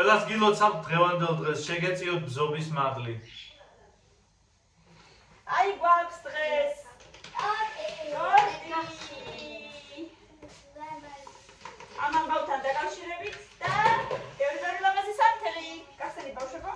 ყველას გილოცავთ დღევანდელ დღეს, შეგეწიოთ ბზობის მადლი. აი გვაქვს დღეს. ამ ამბავთან დაკავშირებით და გერძარი ლამაზი სამთელი. გასცენი ბავშვებო.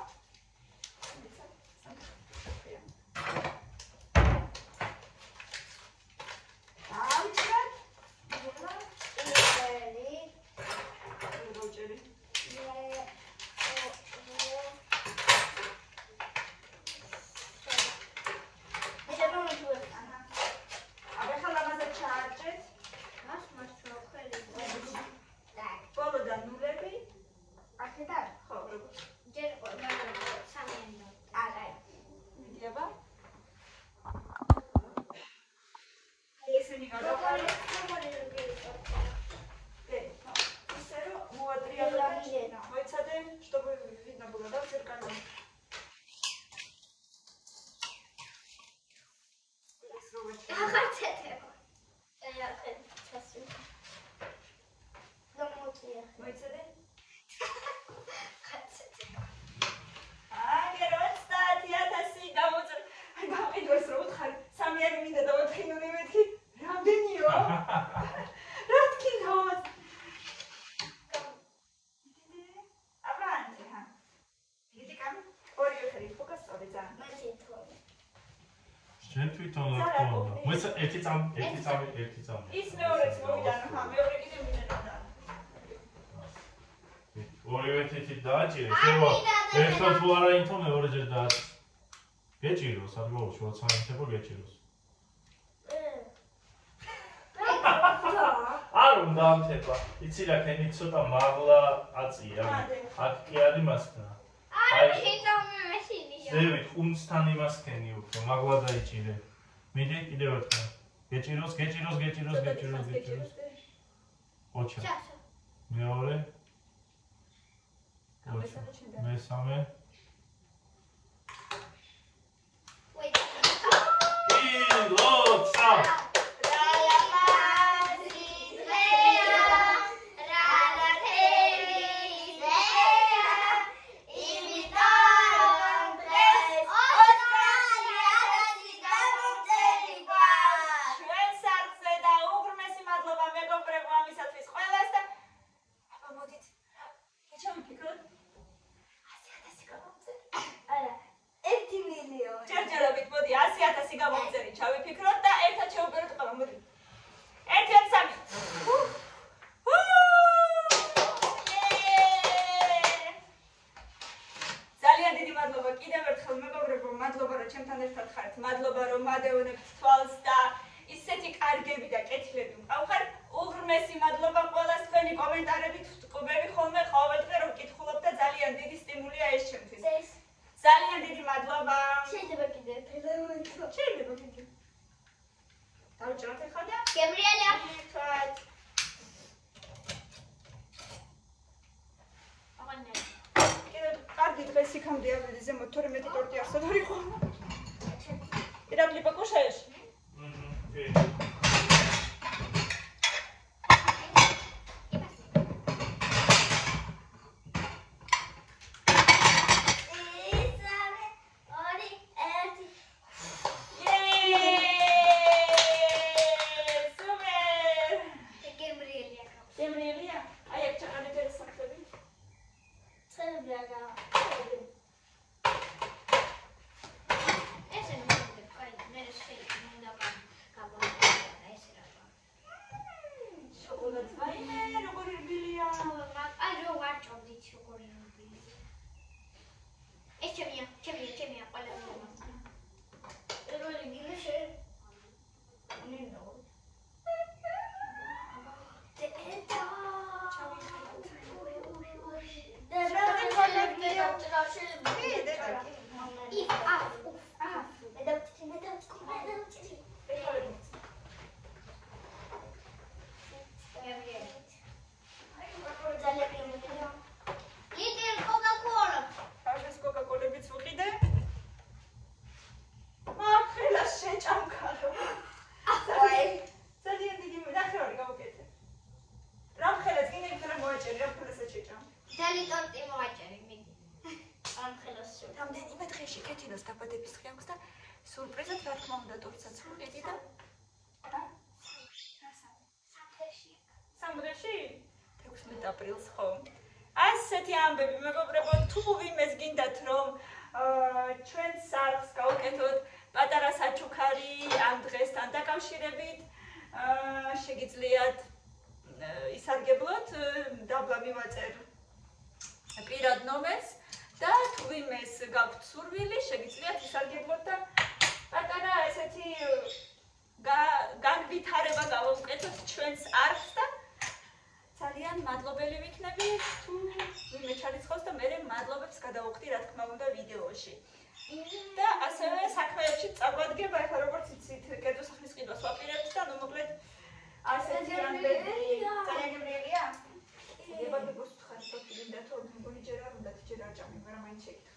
შენ თვითონ რა გქონდა? მოიცა ერთი წამი. ის მეორეც მოვიდა, ხა, მეორე კიდე მინდა. ორივე თითი დააჭირე, შევა. ერთხელ თუ არა ინთო მეორეჯერ დააჭირე. გეჭიროს, არ მოვშ, რა საერთოდ გეჭიროს. არ უნდა ამთება. იცი რა, ქენი ცოტა მაღლა აწია. აქ კი არის მასქნა. არ შეიძლება მეშინია. ზევით ხუნცთან იმას ქენი უფრო, მაღლა დაიჭირე. მიდი კიდევ ერთხელ. გეჭიროს. ოჩა. მეორე. ოჩა. მესამე. ლოცა. დაბადების დღე აქვს და სურპრიზად რა თქმა უნდა ტორტსაც ვიყიდი და სამრეში 16 აპრილს ხო ასეთი ამბები მეგობრებო თუ ვიმეს გინდათ რომ ჩვენ სარხს გავუკეთოთ პატარა საჩუქარი ამ დღესთან დაკავშირებით შეგიძლიათ ისარგებლოთ დაბლა მივაწერ პირად ნომერს და თუ ვიმეს გაქვთ სურვილი შეგიძლიათ ისარგებლოთ და პატარა ესეთი განვითარება გავუკეთოთ ჩვენს არხს და ძალიან მადლობელი ვიქნები თუ ვინმე ჩარიცხავს და მე მადლობებს გადავუხდი რა თქმა უნდა ვიდეოში. და ასევე საქმეებში წაგვადგება ახლა როგორც იცით კერძო სახლის ყიდვას ვაპირებთ და ნუ მოკლედ ასეთი ამბები ძალიან გემრიელია? დებადებას ვთხარით რომ გინდა თუ მეგონი ჯერ არ უნდა ჯერ არ ჭამი მაგრამ მაინც შეკითხება.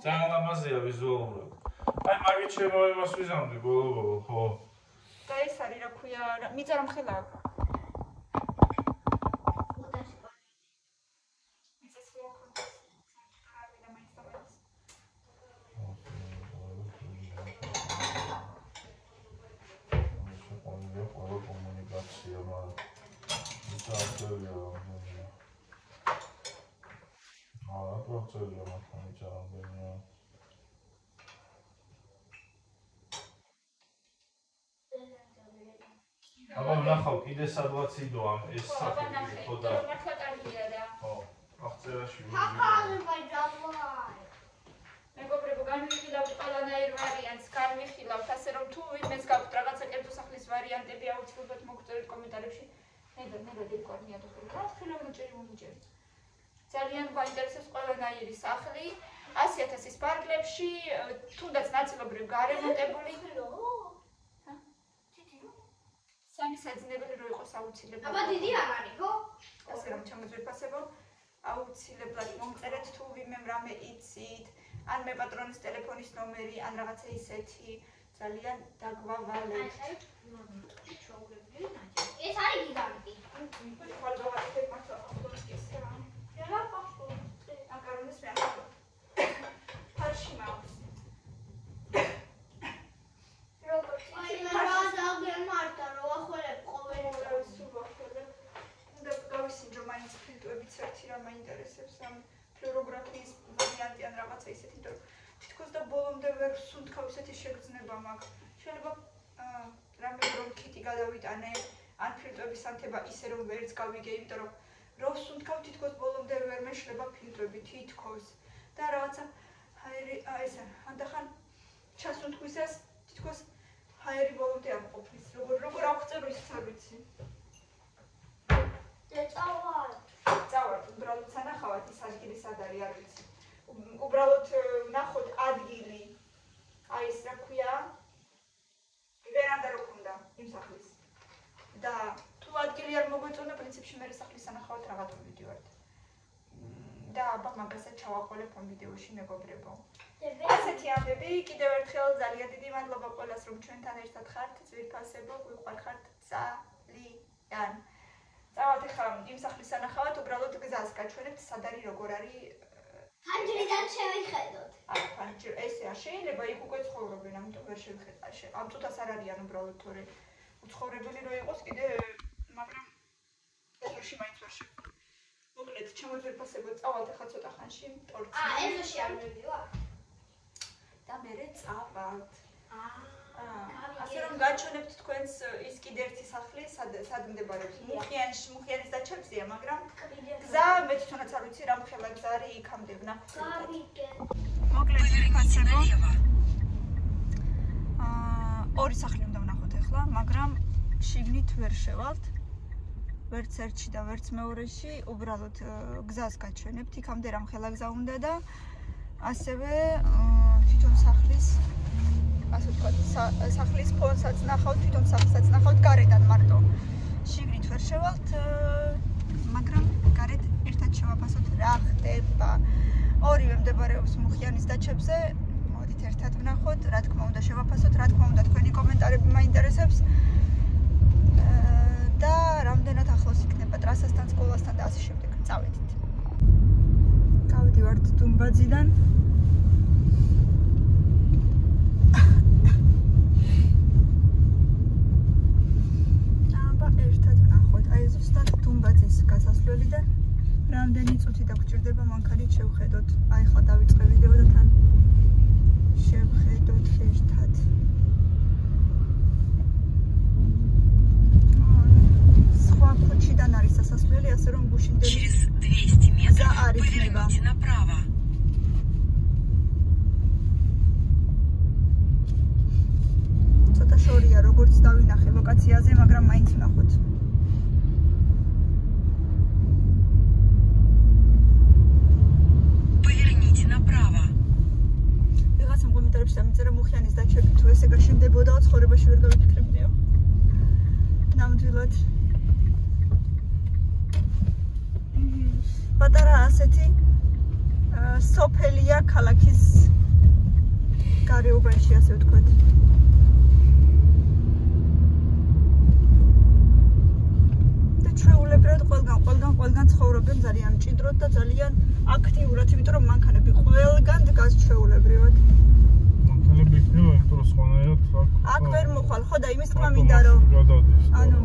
ძალიან ამაზეა ვიზუალურად. აი მაგით შემოებას ვიზამდი ბოლო-ბოლო, ხო. და ეს არის რა ქვია, მიწა რომ ხელა აქვს. აბა ნახავ კიდე სადღაც იდო ამ ეს საფერი ხო და ნახა კარგია და ხო აღწერაში მეგობრებო განვიხილავთ ყველანაირ ვარიანტს განვიხილავთ ასე რომ თუ ვინმეს გაქვთ რაღაცა კერძო სახლის ვარიანტები აუცილებლად მოგწერეთ კომენტარებში ნედა დეკორნია თუ რა ხილავ მოჭერი მომჭერი ძალიან გვაინტერესებს ყველანაირი სახლი 100,000-ის პარკლებში თუნდაც ნაწილობრივ გარემონტებული სამი საძინებელი რო იყოს აუცილებლად. აბა დიდი არ არის, ხო? ასე რომ ჩამოძვირფასებო, აუცილებლად მომწერეთ თუ ვინმე რამე იცით, ან მე პატრონის ტელეფონის ნომერი, ან რაღაცა ისეთი, ძალიან დაგვავალებთ. ეს არის გიგანტი. ხვალ დავაკეთებ მართლა პატრონის რა. რა პატრონის? აკარონის მე ახლა. ფარში მაქვს. როგორც ვერ სუნთქავ ისეთი შეგრძნება მაქვს. შეიძლება რამე რომ კიტი გადავიტანე, ან ფილტრების ანთება ისე რომ ვერც გავიგე, იმიტომ რომ რო სუნთქავ თითქოს ბოლომდე ვერ მეშლება ფილტრები თითქოს. და რაღაცა ესა, ანდახან ჩასუნთქვისას თითქოს ჰაერი ბოლომდე არ ყოფნის. როგორ აღწევ ისიც არ ვიცი. წავარ, უბრალოდ სანახავად ის ადგილი სად არის, არ ვიცი. უბრალოდ ნახოთ ადგილი. აი ეს რა ქვია? ვერანდა რო ქონდა იმ სახლის. და თუ ადგილი არ მოგვეწონა, პრინციპში მე სახლის სანახავად რაღაცა ვიდივართ. და აბა მაგასაც ჩავაყოლებ ამ ვიდეოში მეგობრებო. ასეთი ამბები, კიდევ ერთხელ ძალიან დიდი მადლობა ყველას, რომ ჩვენთან ერთად ხართ, ძვირფასებო, გვიყვარხართ ძალიან. წავალთ ახლა იმ სახლის სანახავად, უბრალოდ გზას გაჩვენებთ, სად არის, როგორ არის. ფანჯრიდან შევიხედოთ. არა, ფანჯრი ესე არ შეიძლება, იქ უკვე ცხოვრობენ, ამიტომ ვერ შევხედა. ამ წუთას არ არიან უბრალოდ თორე უცხოვრებელი რო იყოს კიდე, მაგრამ ეზოში მაინც ვერ შევხედა. მოკლედ, ჩემო ძვირფასებო, წავალთ ახლა ცოტა ხანში ტორცი. ეზოში არ მივიდივარ. და მერე წავალთ. ასე რომ გაჩვენებთ თქვენს ის კიდე ერთი სახლი, სად მდებარეობს. მუხიანის დაჩებზეა, მაგრამ გზა მე თვითონაც არ ვიცი რა მხელა გზა არის იქამდე ვნახოთ. მოკლედ ძვირფასებო. ორი სახლი უნდა ვნახოთ ახლა, მაგრამ შიგნით ვერ შევალთ. ვერც ერთში და ვერც მეორეში, უბრალოდ გზას გაჩვენებთ, იქამდე რა მხელა გზა უნდა და ასევე თვითონ სახლის ასე ვთქვათ, სახლის ფონსაც ნახავთ, თვითონ სახლსაც ნახავთ გარედან მარტო. შიგნით ვერ შევალთ, მაგრამ გარეთ ერთად შევაფასოთ რა ხდება. ორივე მდებარეობს მუხიანის დაჩებზე. მოდით ერთად ვნახოთ, რა თქმა უნდა შევაფასოთ, რა თქმა უნდა თქვენი კომენტარები მაინტერესებს. და რამდენად ახლოს იქნება ტრასასთან, სკოლასთან და ასე შემდეგ. წავედით. გავდივართ დუმბაძიდან. ერთად ვნახოთ. აი ზუსტად დუმბაძის გასასვლელი და რამდენი წუთი დაგჭირდება მანქანით შევხედოთ. აი ხა დავიწყე ვიდეო და თან შევხედოთ ერთად. სხვა ქუჩიდან არის სასასვლელი, ასე რომ გუშინდელი გზა არ იქნება. ცოტა შორია როგორც დავინახე ლოკაციაზე, მაგრამ მაინც ვნახოთ. ვიღაცამ კომენტარებში დამიწერა მუხიანის დაჩები თუ ესე გაშენდებოდაო, ცხოვრებაში ვერ გავიფიქრებდიო. ნამდვილად. პატარა ასეთი სოფელია ქალაქის გარეუბანში, ასე ვთქვათ. ჩვეულებრივად ყველგან ცხოვრობენ ძალიან მჭიდროდ და ძალიან აქტიურად, იმიტომ რომ მანქანები ყველგან დგას ჩვეულებრივად. მანქანები იქნება, იმიტომ რომ სხვანაირად აქ ვერ მოხვალ, ხო და იმის თქმა მინდა რომ ანუ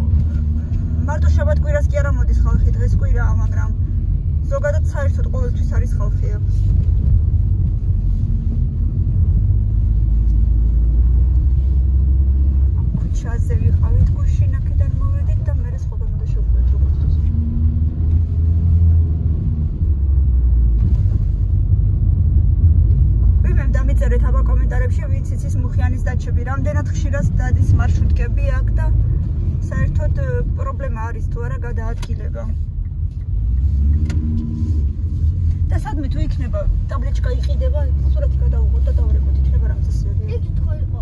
მარტო შაბათ-კვირას კი არა მოდის ხალხი, დღეს კვირაა, მაგრამ ზოგადად საერთოდ ყოველთვის არის ხალხი აქ. ქუჩაზე ვიყავით, გუშინ აქედან მოვედით და მერე სხვაგან უნდა შევხვდეთ როგორც თქოს. ვინმემ დამიწერეთ აბა კომენტარებში, ვინც იცის მუხიანის დაჩები, რამდენად ხშირად დადის მარშრუტკები აქ და საერთოდ პრობლემა არის თუ არა გადაადგილება. და სადმე თუ იქნება ტაბლეჩკა იყიდება, სურათი გადავუღოთ და დავრეკოთ, იქნება რამე სერია. იქ თქო იყო.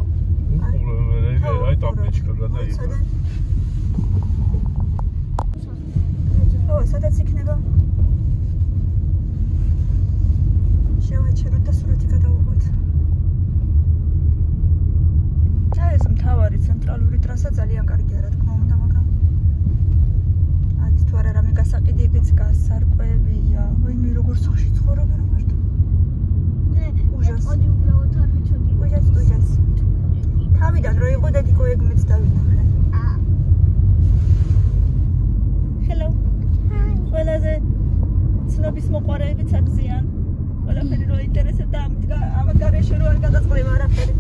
აი ტაბლეჩკა გადაიღო. ო, სადაც იქნება. შევაჩეროთ და სურათი გადავუღოთ. აი ეს მთავარი ცენტრალური ტრასა ძალიან კარგია, რა თქმა უნდა, მაგრამ არის თუ არა რამე გასაყიდი ეგეც გასარკვევია. ვაიმე როგორ სახში ცხოვრობენ მარტო. უჟას. უჟას. თავიდან რო იყო დედიკო ეგ მეც დავინახე. Hello. ყველაზე ცნობის მოყვარეებიც აქ ზიან. ყველაფერი რო ინტერესებდა ამ გარეშე რო არ გადაწყვეტ წყლება არაფერი.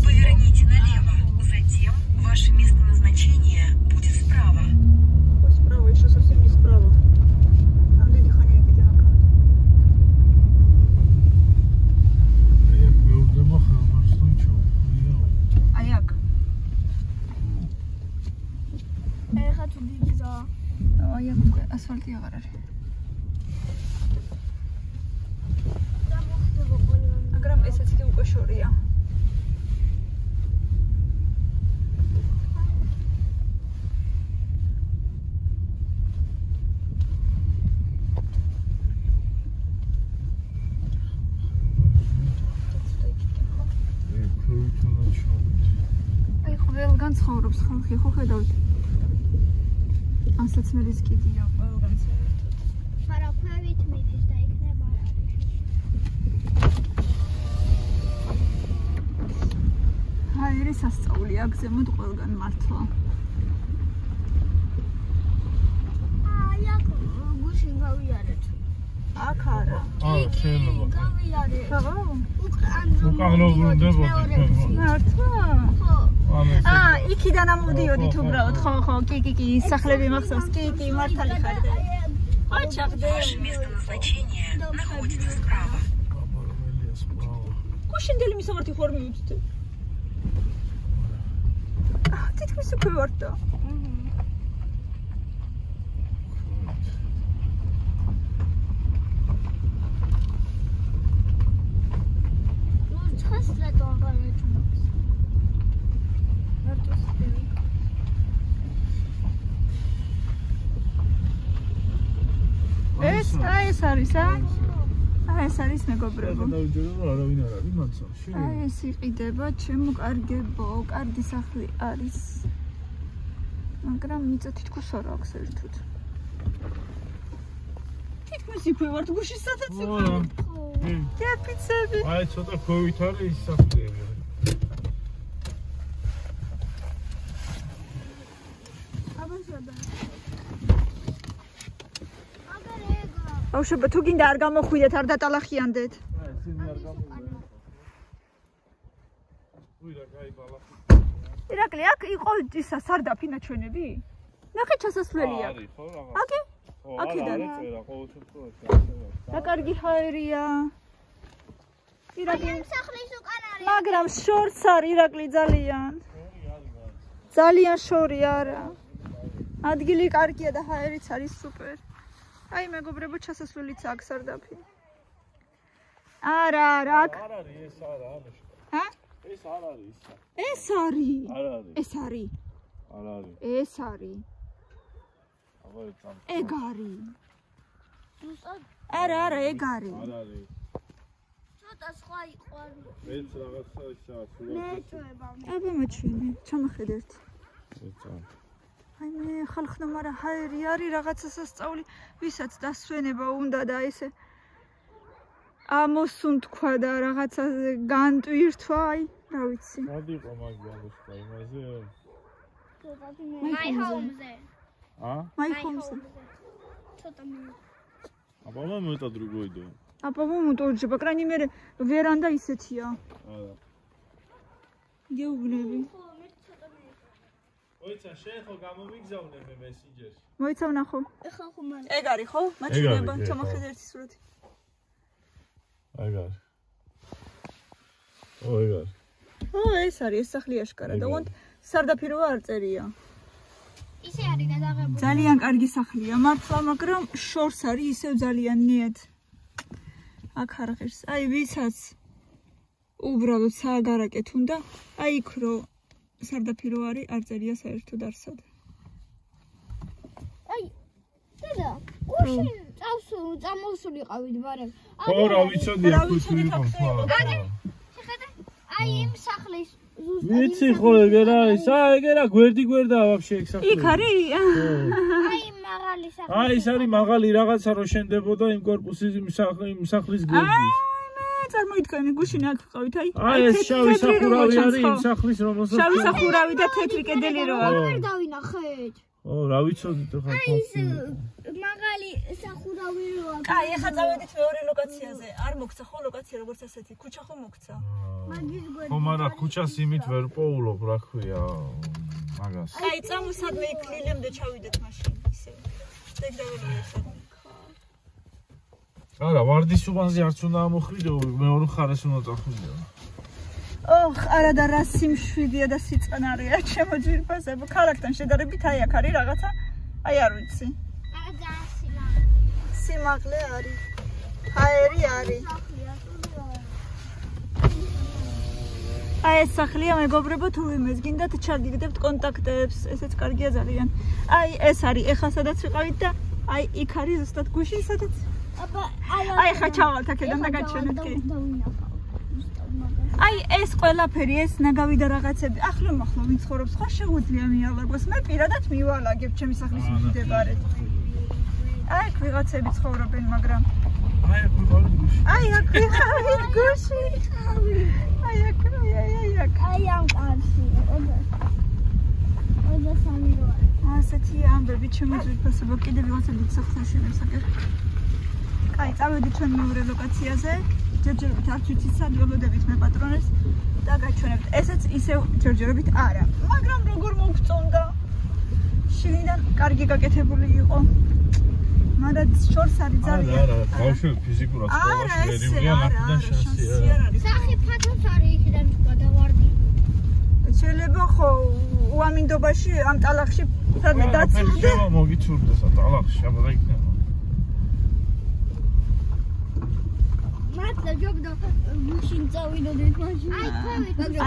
Поверните налево, затем ваше место назначения будет справа. Справа, еще совсем не справа. Там где дыхание где на карте. А як? ეხა თუ დიდია. აი აქ უკვე ასფალტი აღარ არის. მაგრამ ესეც კი უკვე შორია. აი ყველგან ცხოვრობს ხალხი, ხო ხედავთ? ასაცმელის კიდია ყველგან საერთოდ. ფარაფლავით მიდის და იქნება რა არის. ჰაერი სასწაული აქ ზემოთ ყველგან მართლა. აი აქ გუშინ გავიარეთ. აქ არა. შეიძლება. გავიარეთ. ხო? უკანონო უნდებოდი. მართლა? ხო. იქიდან ამოდიოდით უბრალოდ, ხო, კი, სახლები მახსოვს, კი, მართალი ხართ. Ваше место назначения находится справа. გუშინდელი მისამართი ხوار მივუწით. თითქმის უკვე ვარ და. ეს არის მეგობრებო. აი ეს იყიდება, ჩემო კარგებო, კარგი სახლი არის. მაგრამ მიწა თითქოს არ აქვს ერთად. თითქმის იქვე ვართ, გუშინ სადაც იქვე. კეფიცები. აი ცოტა ქოვით არის ის საფრთხე. ბავშვებო, თუ გინდა არ გამოხვიდეთ, არ დატალახიანდეთ. ირაკლი, აქ იყო ისა სარდაფი ნაჩვენები? ნახე ჩასასვლელი აქ. აკი? აქედან. რა კარგი ჰაერია. ირაკლი სახლის უკან არის. მაგრამ შორს არის ირაკლი ძალიან. ძალიან შორი არა. ადგილი კარგია და ჰაერიც არის სუპერ. აი მეგობრებო, ჩასასვლელიც აქ სარდაფი. არა, აქ. არ არის ეს არა, ამაში. ჰა? ეს არ არის ისა. ეს არის. არ არის. ეს არის. არ არის. ეს არის. აბა წამ. ეგ არის. ზუსტად არა, არა, ეგ არის. არ არის. ცოტა სხვა იყო არ ეს რაღაცა ისა სულ. მეწვევა აბა მაჩვენე, ჩამოხედე ერთი. ეცა. აი მე ხალხნო, მაგრამ ჰაერი არის რაღაცა სასწაული, ვისაც დასვენება უნდა და ესე ამოსუნთქვა და რაღაცა განტვირთვა, აი, რა ვიცი. გადიყო მაგალითად იმაზე. My home-ზე. My home-ზე. ცოტა მინუტი. აბა მომეტა დრუგოიდო. აბა მომუტოჯე, по крайней мере, ვერანდა ისეთია. არა. გეუბნები. ოიცა შენ ხო გამომიგზავნე მე მესენჯერში. მოიცავნა ხო? ეხლა ხომ არა. ეგ არის ხო? მაჩვენება, ჩამოხედე ერთი სურათი. ეგ არის. ეგ არის. ეს არის, ეს სახლი აშკარა და ვონთ სარდაფიროა არ წერია. ისე არის გადაღებული. ძალიან კარგი სახლია, მართლა, მაგრამ შორს არის ისევ ძალიან ნიად. აქ არ ღირს. აი, ვისაც უბრალოდ სააგარაკეთ უნდა, აი იქ რო სარდაფირო არის, არ წერია საერთოდ არსად. აი, დედა, გუშინ წამოსულიყავით ბარემ. ხო, რა ვიცოდი აქ ვიქნები ხო. შეხედე? აი იმ სახლის ზუსტად. ვიცი ხო ეგ არის. ეგ რა გვერდა ვაფშე ეგ სახლი. იქ არის? აი მაღალი სახლის. აი ეს არის მაღალი რაღაცა რო შენდებოდა იმ корпуსის იმ სახლის გვერდის. წარმოიდგინე გუშინ აქ ვიყავით, აი ეს შავი სახურავი არის იმ სახლის რომელსაც შავი სახურავი და თეთრი კედელი რო აქვს. ვერ დავინახეთ. ო, რა ვიცოდი ხა აი ეს მაღალი სახურავი რო აქვს. კაი, ახლა წავედით მეორე ლოკაციაზე. არ მოგცა ხო ლოკაცია როგორც ასეთი, ქუჩა ხო მოგცა? მაგის გვერდი. ხო, მაგრამ ქუჩას იმით ვერ პოულობ, რა ქვია, მაგას. კაი, წამოსადმე იქ ლილემდე ჩავიდეთ მაშინ, ისე. ეგ დაველოდეთ სადმე. არა, ვარდის უბანზე არც უნდა ამოხვრიდო, მეორე მხარეს უნდა წახვიდო. ოხ, არა და რა სიმშვიდეა და სიწყნარია ჩემო ძვირფასებო. ქალაქთან შედარებით აი აქ არის რაღაცა, აი არ ვიცი. არა ძალიან სიმაღლე არის. ჰაერი არის. აი ეს სახლია მეგობრებო, თუ იმეს გინდათ ჩაგიგდებთ კონტაქტებს, ესეც კარგია ძალიან. აი ეს არის, ეხლა სადაც ვიყავით და აი იქ არის ზუსტად გუშინ სადაც. აბა აი ხა ჩავალთ აქედან და გაჩვენეთ კი. აი ეს ყველაფერი, ეს ნაგავი და რაღაცები, ახლო ვინ ცხოვრობს, ხო შეუძლია მიალაგოს. მე პირადად მივალაგებ ჩემი სახლის მიმდებარედ. აი აქ ვიღაცები ცხოვრობენ, მაგრამ აი აქ ვიყავით გუშინ. აი აქ ვიყავით გუშინ. აი აქ, აი აქ. აი ამ კარში. ოდა სამი რო არის. ასეთი ამბები ჩემი ძვირფასებო, კიდე ვიღაცა დიდ სახლში მესაკერ. კაი, წავედით ჩვენ მეორე ლოკაციაზე. ჯერჯერობით არც ვიცი სად ველოდებით მე პატრონეს და გაჩვენებთ. ესეც ისევ ჯერჯერობით არა, მაგრამ როგორ მოგწონდა. შიგნიდან კარგი გაკეთებული იყო. მაგრამ შორს არის ძალიან. არა, ბავშვები ფიზიკურად სკოლაში ერევიან, აქედან შანსი არის. სახი ფათოს არის იქიდან გადავარდი. შეიძლება ხო უამინდობაში ამ ტალახში სადმე დაცურდე. შეიძლება მოგიცურდეს ტალახში, აბა რა იქნება. მართლა ჯობდა გუშინ წავიდოდით მაშინ.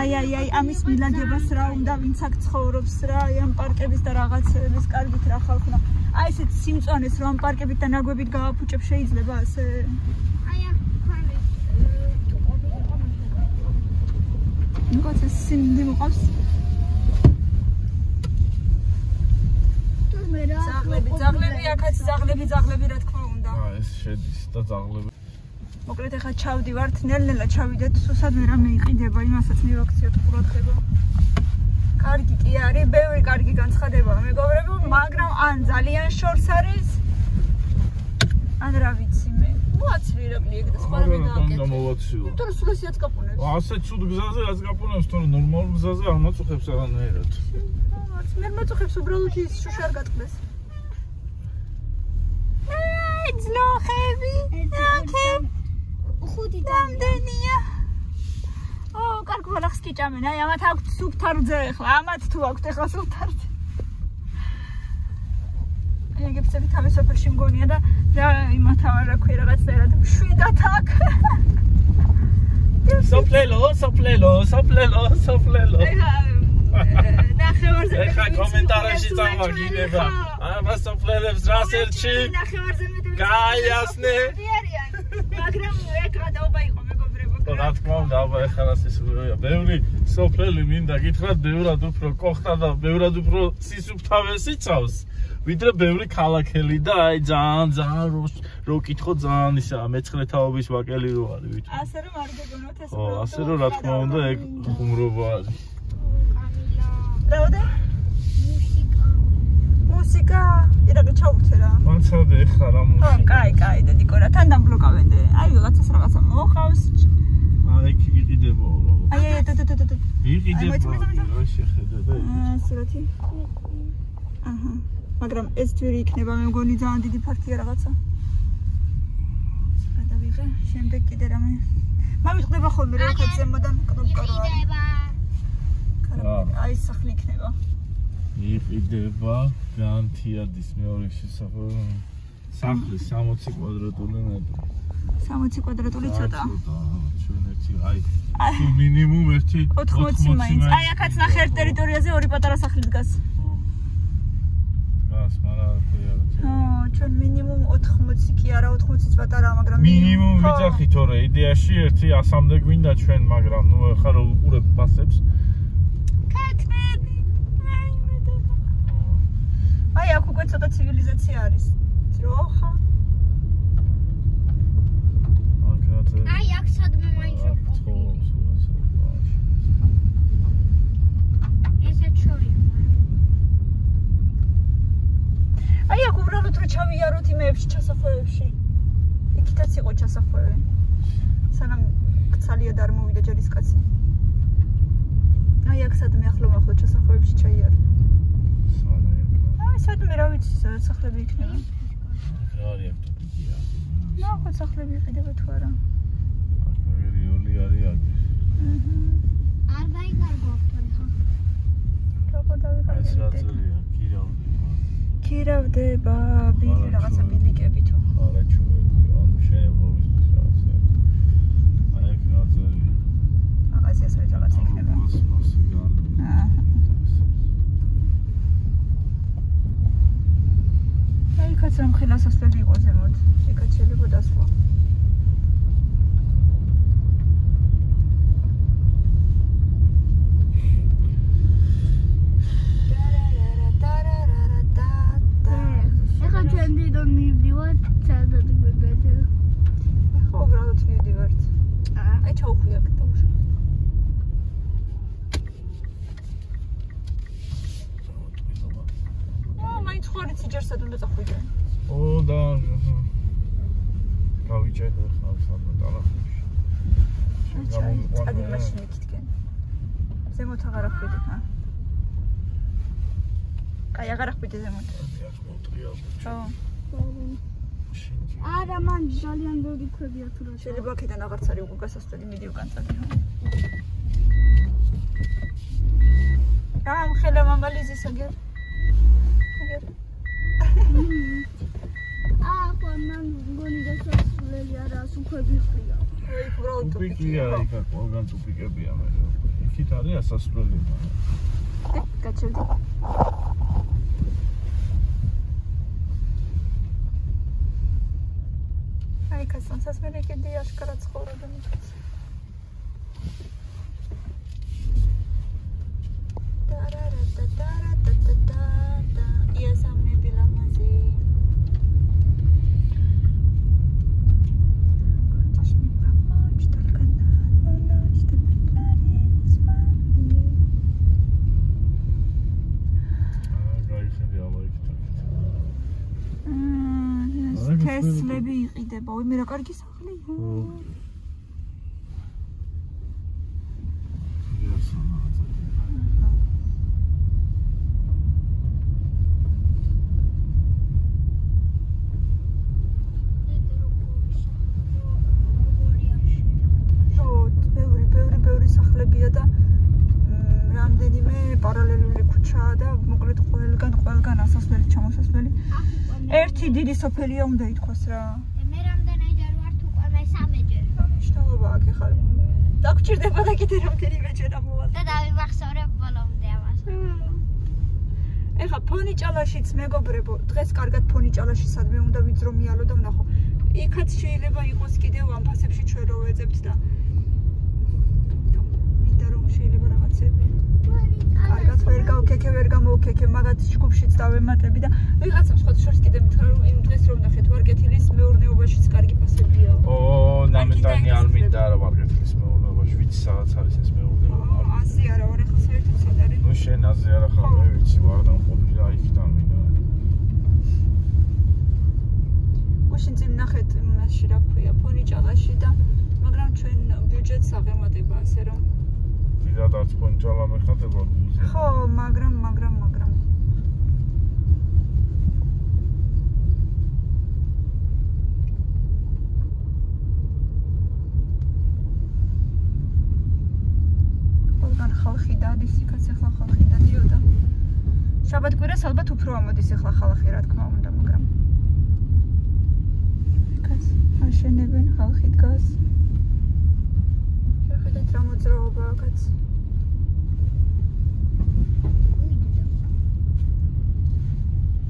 აი, ამის მილაგებას რა უნდა, ვინც აქ ცხოვრობს რა, აი ამ პარკების და რაღაცების კარგით რა ხალხნა. აი ესეთ სიმწვანეს რომ პარკებით და ნაგვებით გააფუჭებ შეიძლება ასე. აი აქ ხარი თუ ყოფილიყო მაშინ. ნუღაც სიმდი მოყავს. თურმე რა. ზაღლები, აქაც ზაღლები რა თქმა უნდა. ეს შედის და ზაღლები. მოკლედ ახლა ჩავდივართ, ნელ-ნელა ჩავიდეთ, სულსადმე რამე იყიდება, იმასაც მივაქციოთ ყურადღება. კარგი კი არის, ბევრი კარგი განცხადებაა მეგობრებო, მაგრამ ან ძალიან შორს არის, ან რა ვიცი მე. მოაცლი რაკნი ეგ და სხვა რამე გააკეთე. და მოვაციო. იმიტომ რომ სულესიაც გაპუნებს. ასე ცუდ გზაზე რაც გაპუნებს, თორე ნორმალურ გზაზე არ მაწუხებს არანაირად. არც მე მოწუხებს უბრალოდ ის შუშა არ გატყდეს. ძლოხები, აკები. ხუთი დამდენია. ო, კარგ ბალახს კი ჭამენ, აი ამათ აქვთ სუფთარძე ახლა, ამათ თუ აქვთ ახლა სუფთარძე. ეგებსები თავის სოფელში მგონია და რა იმათავარ რა ქვია რაღაც წერად მშვიდად აქ. სოფლელო. ნახევარზე ეხა კომენტარებში წამოგინება. აბა სოფლელებს რას ერჩი? ნახევარზე მეტი გაიასნე. მაგრამ ეკრა დაობა იყო მეგობრებო. რა თქმა უნდა, აბა ეხლა რას ისურვია. ბევრი სოფლელი მინდა გითხრათ, ბევრად უფრო კოხტა და ბევრად უფრო სისუფთავეს იცავს. ვიდრე ბევრი ქალაქელი და აი ძალიან რო კითხო ძალიან ისა მეცხრე თაობის ვაკელი რო არის ვითომ. ასე რომ არ გეგონოთ ეს. ო, ასე რომ რა თქმა უნდა ეგ ხუმრობა არის. რაოდე? მუსიკა. ირაკი ჩაუქცე რა. მანცადე ეხლა რა მუსიკა. კაი, დედიკო რა თან დამბლოკავენდე. აი ვიღაცას რაღაცა მოხავს. აი იყიდება რა. აი, დე. იყიდება. რა შეხედა და სურათი. აჰა. მაგრამ ეს თვირი იქნება მე მგონი ძალიან დიდი ფართია რაღაცა. გადავიღე, შემდეგ კიდე რამე. მამიწყდება ხოლმე რა ხეთ ზემოდან კნოპკა რო არის. აი სახლი იქნება. იყიდება განთიადის მეორე შესაძლებელი სახლი 60 კვადრატული მეტრი. 60 კვადრატული ცოტა. ჩვენ ერთი აი მინიმუმ ერთი 80 მაინც. აი აქაც ნახე ერთ ტერიტორიაზე ორი პატარა სახლი დგას. გას მარა ჩვენ მინიმუმ 80 კი არა 80-იც პატარაა, მაგრამ მინიმუმ ვიძახი თორე იდეაში ერთი 100-მდე გვინდა ჩვენ, მაგრამ ნუ ახლა რო უყურებ ფასებს აი აქ უკვე ცოტა ცივილიზაცია არის. ძროხა. აი აქ სადმე მაინც რო ესე ჩორია. აი აქ უბრალოდ რო ჩავიაროთ იმეებში ჩასახვევებში. იქითაც იყო ჩასახვევი. სანამ კცალიად არ მოვიდა ჯერისკაცი. აი აქ სადმე ახლო ჩასახვევებში ჩაიარო. სადმე რა ვიცი, სადაც სახლები იქნება. რა არის აქ ტიპია? ნახოთ სახლები იყიდება თუ არა. აქ რეალი არის აგი. არ დაიგარგო ავტორი ხო? როგორ დავიკარგე? ეს რა ძელია, ქირავდება, ბილი რაღაცა ბილიკები თუ. არა ჩვენი, ანუ შეევლობის რაღაცა. აი აქ რა ძელია. მაღაზიას რაღაც იქნება. აჰა. იქაც რომ ხელასასწრელი იყო ზემოთ, იქაც შეიძლება დასვა. ეხლა ჩვენ დიდონ მივდივართ, სადაც გვეგაჭირა. ხო, უბრალოდ მივდივართ. აი ჩაუხვია კეთილში. მაინც ხوارიც იჯერსად უნდა წახვიდე. ო და გავიჭედე ხალხს ამ ტალახში. წადი მაშინით თქვენ. ზემოთ აღარ ახვიდე, ჰა? აი აღარ ახვიდე ზემოთ. ხო. არა მან ძალიან ბევრი ქვებია თუ რა. შეიძლება აქედან აღარც არის უკვე გასასწრელი მიდი უკან წადი. რა მხელა მამალიზის აგერ. ახლა მან მგონი დასასრულელი არა სუქები ხია. აი უბრალოდ ტუპიკია, იქ ყველგან ტუპიკებია მე. იქით არის ასასვლელი. გაჩერდი. აი კაცანსაც მე კიდე აშკარად ცხოვრობენ. თესლები იყიდება. ой, მე რა კარგი სახლია. ბევრი სახლებია და რამდენიმე პარალელური ქუჩაა და მოკლედ ყველგან ასასვლელი ჩამოსასვლელი. ერთი დიდი სოფელია უნდა ითქვას რა. მე რამდენჯერ ვარ თუ ყველა სამეჯერ. მნიშვნელობა აქვს ხა დაგჭირდება და კიდე რამდენიმეჯერ ამოვალ. და დავიმახსოვრებ ბოლომდე ამას. ეხა ფონიჭალაშიც მეგობრებო, დღეს კარგად ფონიჭალაში სადმე უნდა ვიძრომიალო და ვნახო. იქაც შეიძლება იყოს კიდევ ამ ფასებში ჩვენ რო ვეძებთ და მინდა რომ შეიძლება რაღაცები კარგად ვერ გავქექე, ვერ გამოვქექე, მაგათ ჯგუფშიც დავემატები და ვიღაცამ სხვა შორს კიდე მითხრა რომ იმ დღეს რომ ნახეთ ვარკეთილის მეურნეობაშიც კარგი ფასებია. ნამეტანი არ მინდა არა ვარკეთილის მეურნეობაში, ვიცი სადაც არის ეს მეურნეობა. აზი არა ვარ ეხლა საერთოდ სად არის? ნუ შენ აზე არა ხარ, მე ვიცი ვარ და მყოფილი რა იქიდან მინდა. გუშინ წინ ნახეთ მასში რა ქვია ფონიჭალაში და მაგრამ ჩვენ ბიუჯეტს აღემატება ასე რომ დიდად არც ფონიჭალა მეხატება გულზე. ხო, მაგრამ ყველგან ხალხი დადის, იქაც ახლა ხალხი დადიოდა. შაბათ-კვირას ალბათ უფრო ამოდის ახლა ხალხი, რა თქმა უნდა, მაგრამ იქაც აშენებენ, ხალხი დგას. შეხედეთ რა მოძრაობა აქაც.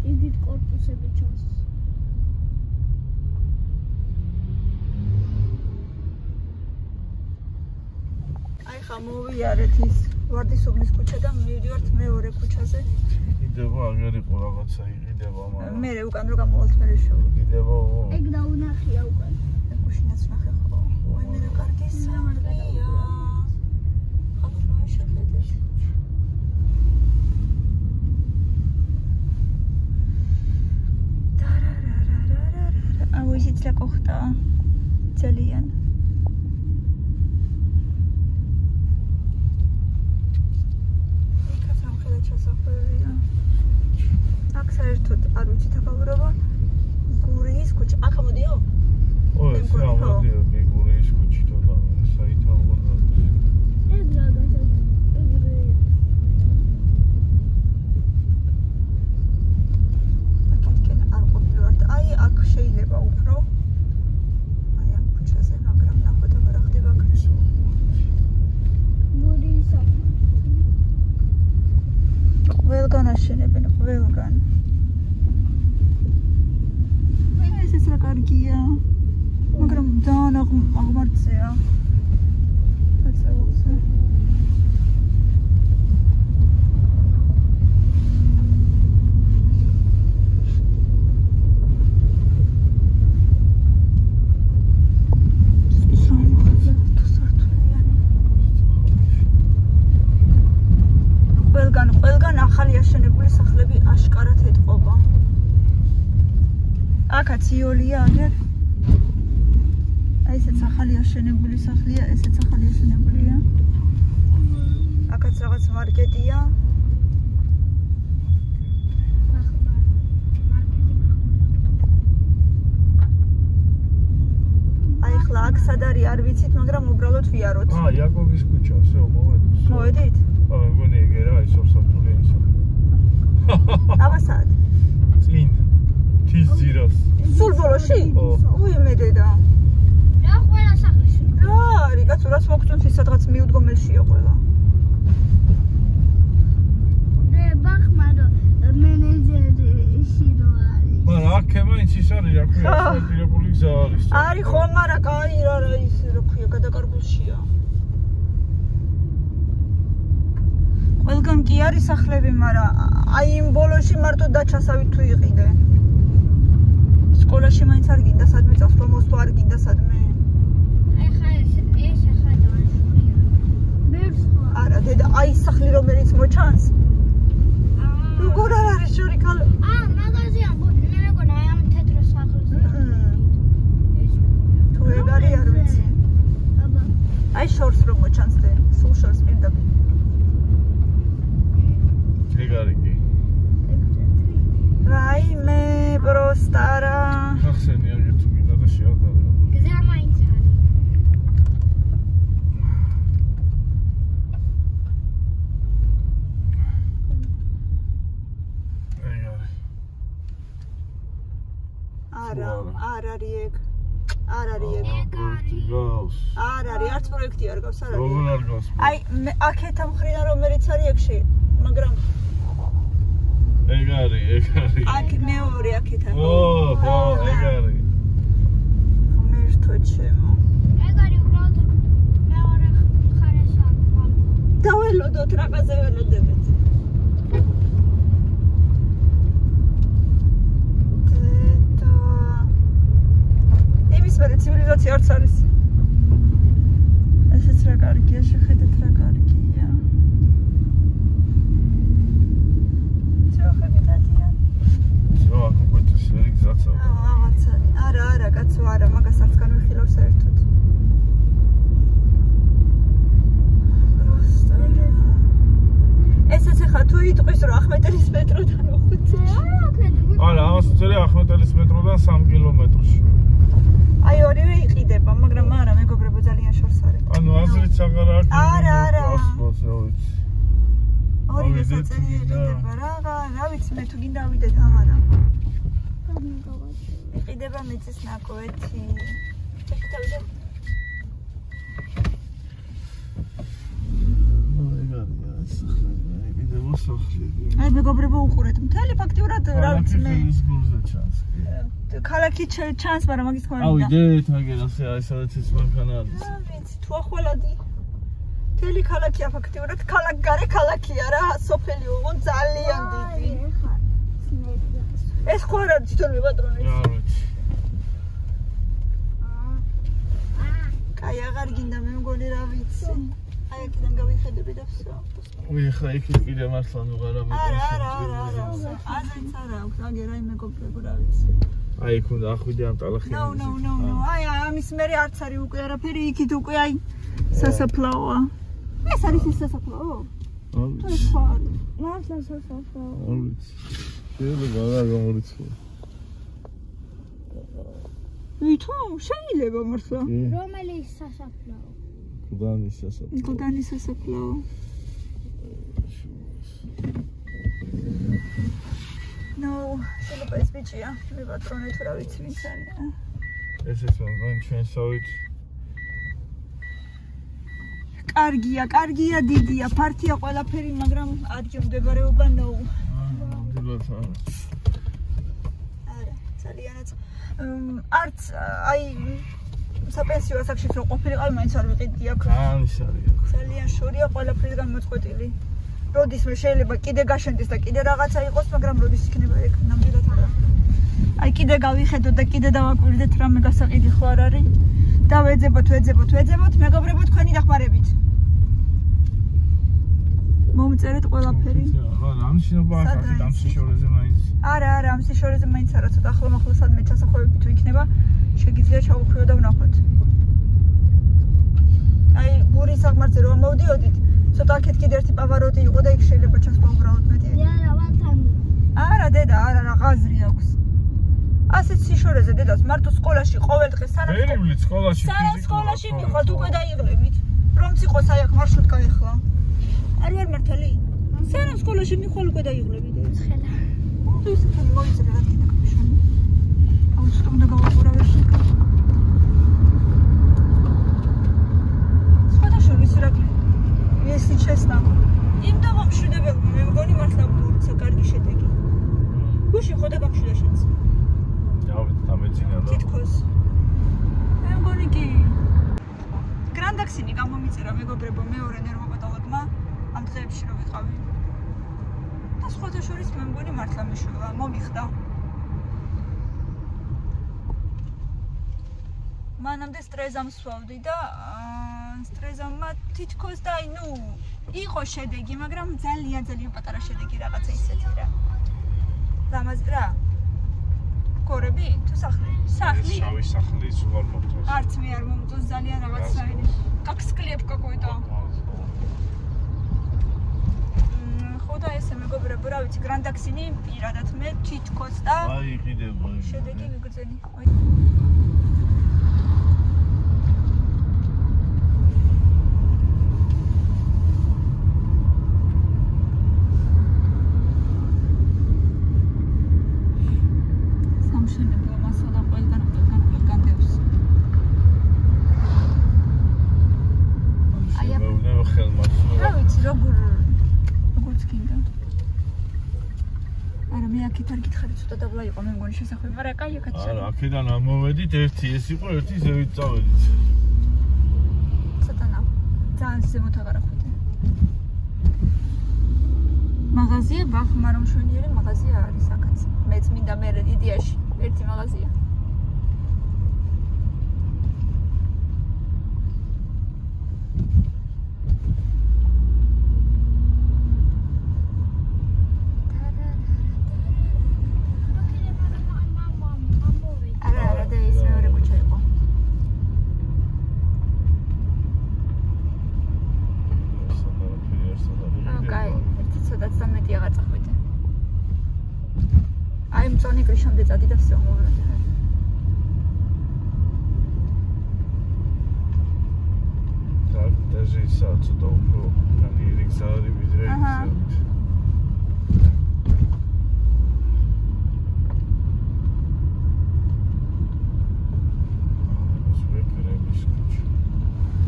იგივე კორპუსები ჩანს. აი ხა მოვიარეთ ის ვარდისუბნის ქუჩა და მივიდივართ მეორე ქუჩაზე. კიდევა აღარ იყო რაღაცა იყიდება მაგრამ მე უკან რო გამოვალთ მე შევ. კიდევა ეგ დაუნახია უკან. გუშინაც ნახე ხო. ვაი მე რა კარგი სამრია. ხალხი შეხედეთ. აუ ისიც რა კოხტა. ძალიან აქ საერთოდ არ ვიცი თაგვირობა გურიის ქუჩა აქ ამოდიო? ეს ამოდიო გურიის ქუჩიდან და საით ამოდიო ეგ რაღაცა ეგრე აქეთკენ არ ყოფილვართ აი აქ შეიძლება უფრო აი ამ ქუჩაზე მაგრამ ნახოთ რა ხდება აქ გურიის ყველგან აშენებენ ყველგან ეს რა კარგია მაგრამ ძალიან აღმართზეა აწეულზე ყველგან ახალი აშენებული სახლები აშკარად ეტყობა. აქაც იოლია აგერ. აი ესეც ახალი აშენებული სახლია, ესეც ახალი აშენებულია. აქაც რაღაც მარკეტია. აი ხლა აქ სად არის არ ვიცით, მაგრამ უბრალოდ ვიაროთ. იაკობის ქუჩა, всё, მოვედით. მოვედით? მე მგონი ეგერა ის ორსართულიანი სახლი. აბა სად? წინ. თის ძირას. სულ ბოლოში? ხო. უი მე დედა. რა ყველა სახლის. რა არის, კაცო, რაც მოგწონს ის სადღაც მიუდგომელშია ყველა. მე ბახმარო მენეჯერი ისი რო არის. მაგრამ აქ ემაინც ის არის, რა ქვია, ასფალტირებული გზა არის. არის ხო, მაგრამ კაი რა ის რა ქვია, გადაკარგულშია. ყველგან კი არის სახლები, მაგრამ აი იმ ბოლოში მარტო დაჩასავით თუ იყიდე. სკოლაში მაინც არ გინდა სადმე წავს, მომოსто არ გინდა სადმე. ეხა ეს ახლა დააშურია. ბევრს ხო. არა, დედა, აი ის სახლი რომელიც მოჩანს. როგორ არ არის შორი ქალო? მაგაზე ამბობ, მე მეგონა აი ამ თეთრ სახლის. თუ ეგ არის არ ვიცი. აბა. აი შორს რომ მოჩანს დე, სულ შორს პირდაპირ. ეგ არის კი. რაიმე პროსტარა. ახსენი აგერ თუ გინდა და შეადარებ. გზა მაინც არის. არა, არ არის ეგ. არ არის ეგ. პროექტი გავს. არ არის, არც პროექტი არ გავს, არ არის. როგორ არ გავს? აი, აქეთ ამ მხრიდან რომელიც არის ეგში, მაგრამ ეგ არის. აქ მეორე აქეთან. ო, ეგ არის. მერტო ჩემო. ეგ არის უბრალოდ მეორე ხარესა. დაველოდოთ რაღაცე ველოდებთ. იმის მერე ცივილიზაცია არც არის. ესეც რა კარგია, შეხედეთ რა კარგია. შეხედეთ დადიან. ძო, აქ უკვე წერი გზაცა. რაღაც არის. არა, კაცო, არა, მაგას არც განვიხილავ საერთოდ. ესეც ხა თუ იტყვის რომ ახმეტელის მეტროდან უხუცე. არა, ამას წერია ახმეტელის მეტროდან 3 კილომეტრში. აი ორივე იყიდება, მაგრამ არა, მეგობრებო ძალიან შორს არის. ანუ აზრიც აღარ აქვს. არა. გასვლას, რა ვიცი. ორივე საწერი იყიდება რა ვიცი, მე თუ გინდა ავიდეთ ამარა. იყიდება მიწის ნაკვეთი. შეგიტავიდეთ. აი მეგობრებო უყურეთ, მთელი ფაქტიურად რა ვიცი მე. ქალაქი ჩანს, მაგრამ მაგის თქმა უნდა. ავიდეთ, აგერ ასე აი სადაც ის მანქანა არის. რა ვიცი, თუ ახვალადი. მთელი ქალაქია ფაქტიურად, ქალაქგარე ქალაქია რა, სოფელი უღონ ძალიან დიდი. ეს ხო არ არის თვითონვე პატრონიც. რა ვიცი. კაი აღარ გინდა მე მგონი რა ვიცი. აი აქედან გავიხედები და всё. უი ხა იქ კიდე მართლა ნუ არა არა. აზრიც არა აქვს, აგერ აი მეგობრებო რა ვიცი. აი იქ უნდა ახვიდე ამ ტალახიანზე. No. აი ამის მერე არც არის უკვე არაფერი, იქით უკვე აი სასაფლაოა. ეს არის ის სასაფლაო? თუ ეს ხო არის? მართლა სასაფლაო. არ ვიცი. შეიძლება რა გამორიცხო. შეიძლება მართლა. რომელი სასაფლაო? გუდანის სასაფლაო. შეიძლება ეს ბიჭია, მე პატრონე თუ რა ვიცი ვინც არის. ესეც მგონი ჩვენ სავით. კარგია, დიდია, ფართია ყველაფერი, მაგრამ ადგილმდებარეობა no. არა, ძალიანაც არც აი საპენსიო ასაკშიც რო ყოფილიყავი, მაინც არ ვიყიდი აქ. ის არის აქ. ძალიან შორია ყველაფრისგან მოწყვეტილი. როდისმე შეიძლება კიდე გაშენდეს და კიდე რაღაცა იყოს, მაგრამ როდის იქნება ეგ ნამდვილად არა. აი კიდე გავიხედოთ და კიდე დავაკვირდეთ რამე გასაყიდი ხო არ არის. და ვეძებოთ, მეგობრებო თქვენი დახმარებით. მომწერეთ ყველაფერი. ამ შენობა აქ ამ სიშორეზე მაინც. არა, ამ სიშორეზე მაინც არა, ცოტა ახლო სადმე ჩასახვევები თუ იქნება, შეგიძლია ჩავუხვიო და ვნახოთ. აი გურის აღმართზე რომ მოვდიოდით, ცოტა აქეთ კიდე ერთი პავაროტი იყო და იქ შეიძლება ჩასვა უბრალოდ მეტი. არა, დედა, არა, ღაზრი აქვს. ასეთ სიშორეზე დედას მარტო სკოლაში ყოველ დღე სანამ სკოლაში მიხვალთ უკვე დაიღლებით. რომც იყოს აი აქ მარშრუტკა ეხლა. არ ვარ მართალი? სანამ სკოლაში მიხვალ უკვე დაიღლები და ცხელა. თუ ისე თემი მოიწრე რა კიდე გაშენი. აუ სტომ და გავაყურავე შეკა. სხვადასხვა ისრაკლი. ესი ჩესნა. იმ და მომშვიდებელმა მე მგონი მართლა ბურცა კარგი შედეგი. გუში ხო და გამშვიდა შენც. დავით დამეცინა და თითქოს. მე მგონი კი გრანდაქსინი გამომიწერა მეგობრებო მეორე ნერვოპათოლოგმა ამ დღეებში რომ ვიყავი. და სხვათა შორის მე მგონი მართლა მეშველა მომიხდა. მანამდე სტრეზამს ვსვავდი და სტრეზამმა თითქოს და აი ნუ იყო შედეგი, მაგრამ ძალიან პატარა შედეგი რაღაცა ისეთი რა. ლამაზი რა. გორები თუ სახლი? სახლი? შავი სახლი სულ არ მომწონს. არც მე არ მომწონს ძალიან რაღაცნაირი. Как склеп какой-то. ხოდა ესე მეგობრებო, რა ვიცი, გრანდაქსინი პირადად მე თითქოს და აი იყიდება. შედეგი ვიგრძენი. სამშენებლო მასალა ყველგან დევს. აქეთ არ გითხარი ცოტა დაბლა იყო მე მგონი შესახვევი, მაგრამ კაი აქაც არა, აქედან ამოვედით ერთი, ეს იყო ერთი ზევით წავედით. ცოტა ნავ. ძალიან ზემოთ აღარ ახვიდე. მაღაზია ბახმარომშვენიერი მაღაზია არის აქაც. მეც მინდა მე იდეაში ერთი მაღაზია. შემდე წადი და всё მოვიდე. Так, даже ცოტა უფრო განიერი გზა არის ვიდრე ის.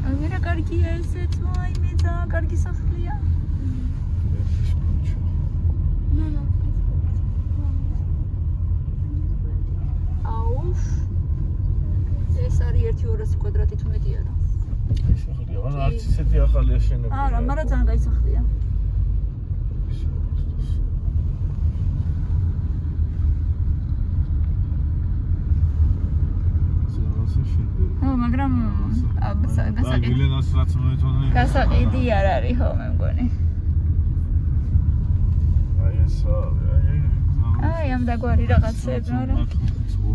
აი რა კარგია ესეც, აი მე ძალიან კარგი სახლია. ეს არის 1-200 კვადრატით უმეტია რა. ეს სახლია, არა არც ისეთი ახალია შენებული. არა, მაგრამ ძალიან კაი სახლია. მაგრამ გასაყიდლენას რაც მოეთონა. გასაყიდი არ არის ხო მე მგონი. აი ეს აი ამ დაგვარი რაღაცები,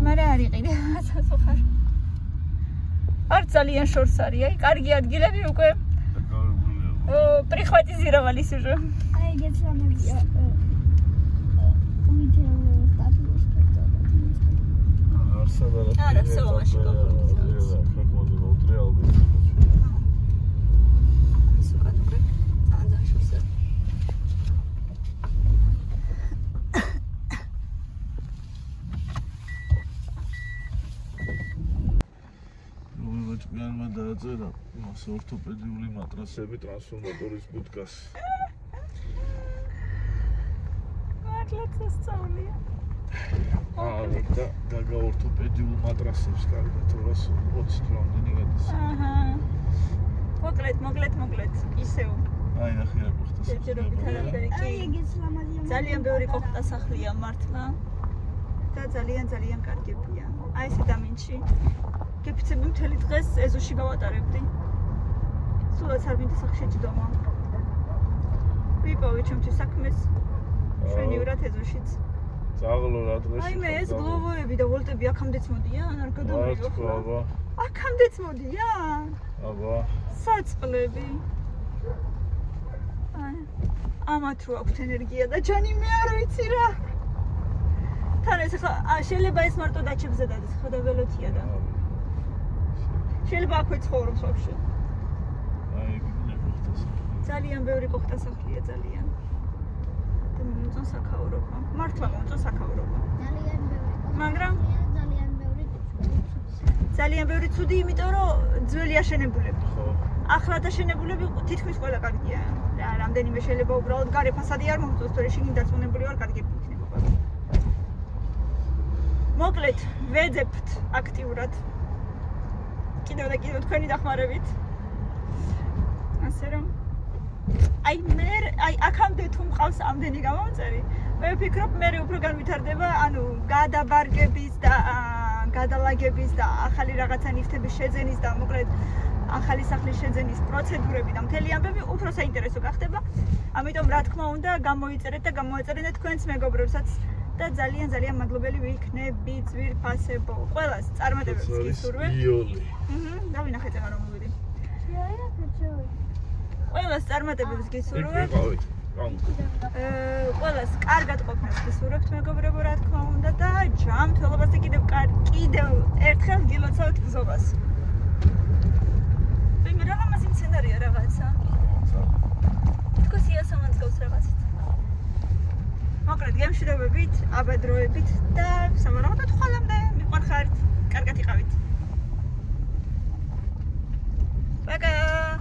მაგრამ არ იყიდე რაღაცას ხარ. არ ძალიან შორს არის, აი კარგი ადგილები უკვე. Прихватизировались уже. Ai, jetzt haben wir არა, всё, მაშინ გავხურდით. ხა მოდი მოვტრი ალბათ. ის უკან უკვე ძალიან შორს არის. განმა დააწერა მას ორთოპედიული მატრასები ტრანსფორმატორის ბუდკას. მართლაც სწავლია. და გაორთოპედიულ მატრასებს კარგად 220 თვამდენი გადის. აჰა. მოკლედ, ისევ. აი ნახე რა გხდა. ჯერჯერობით არაფერი კი. Ai, jetzt haben wir ძალიან ბევრი ყოფტა სახლია მართლა. და ძალიან კარგებია. აი ეს დამინჩი. გეფიცები მთელი დღეს ეზოში გავატარებდი. სულაც არ მინდა სახში ჯდომა. ვიპოვე ჩემთვის საქმეს. შვენივრად ეზოშიც. წაღლო რა დღეს. აი მე ეს გლოვოები და ვოლტები აქამდეც მოდიან, არ გადავიღო ხო? აბა. აქამდეც მოდიან? აბა. საწყლები. აი ამათ რო აქვს ენერგია და ჯანი მე არ ვიცი რა. თან ეს ხა შეიძლება ეს მარტო დაჩებზე დადეს, ხო და ველოთია და. შეიძლება აქვე ცხოვრობს ვაფშე. აი გიხდეს. ძალიან ბევრი ყოფტა სახლია ძალიან. და მომწონს საქაურობა. მართლა მომწონს საქაურობა. მაგრამ ძალიან ბევრი ცუდი, იმიტომ რომ ძველი აშენებულები. ხო. ახლა დაშენებულები თითქმის ყველა კარგია. რა რამდენიმე შეიძლება უბრალოდ გარე ფასადი არ მომწონს, თორე შიგნით დაწმუნებული ვარ, კარგი იქნება ყველა. მოკლედ, ვეძებთ აქტიურად. კიდევ და კიდევ თქვენი დახმარებით. ასე რომ აი აქამდე თუ მყავს ამდენი გამომწერი, მე ვფიქრობ მე უფრო განვითარდება, ანუ გადაბარგების და გადალაგების და ახალი რაღაცა ნივთების შეძენის და მოკლედ ახალი სახლის შეძენის პროცედურები და მთელი ამბები უფრო საინტერესო გახდება. ამიტომ რა თქმა უნდა, გამოიწერეთ და გამოაწერეთ თქვენს მეგობრებსაც და ძალიან მადლობელი ვიქნები ძვირფასებო. ყველას წარმატებებს გისურვებ. დავინახეთ ახლა რომ მოვიდი. ყველას წარმატებებს გისურვებ. ყველას კარგად ყოფნას გისურვებთ მეგობრებო, რა თქმა უნდა და ჯანმრთელობას და კიდევ ერთხელ გილოცავთ გზობას. მე რა ამას სცენარია რაღაცა. თქოს იასამანს გავს რაღაცით. მოკლედ გემშვიდობებით, აბადროებით და სამაროვანოდ ხვალამდე მიყვარხართ. კარგად იყავით. Пока.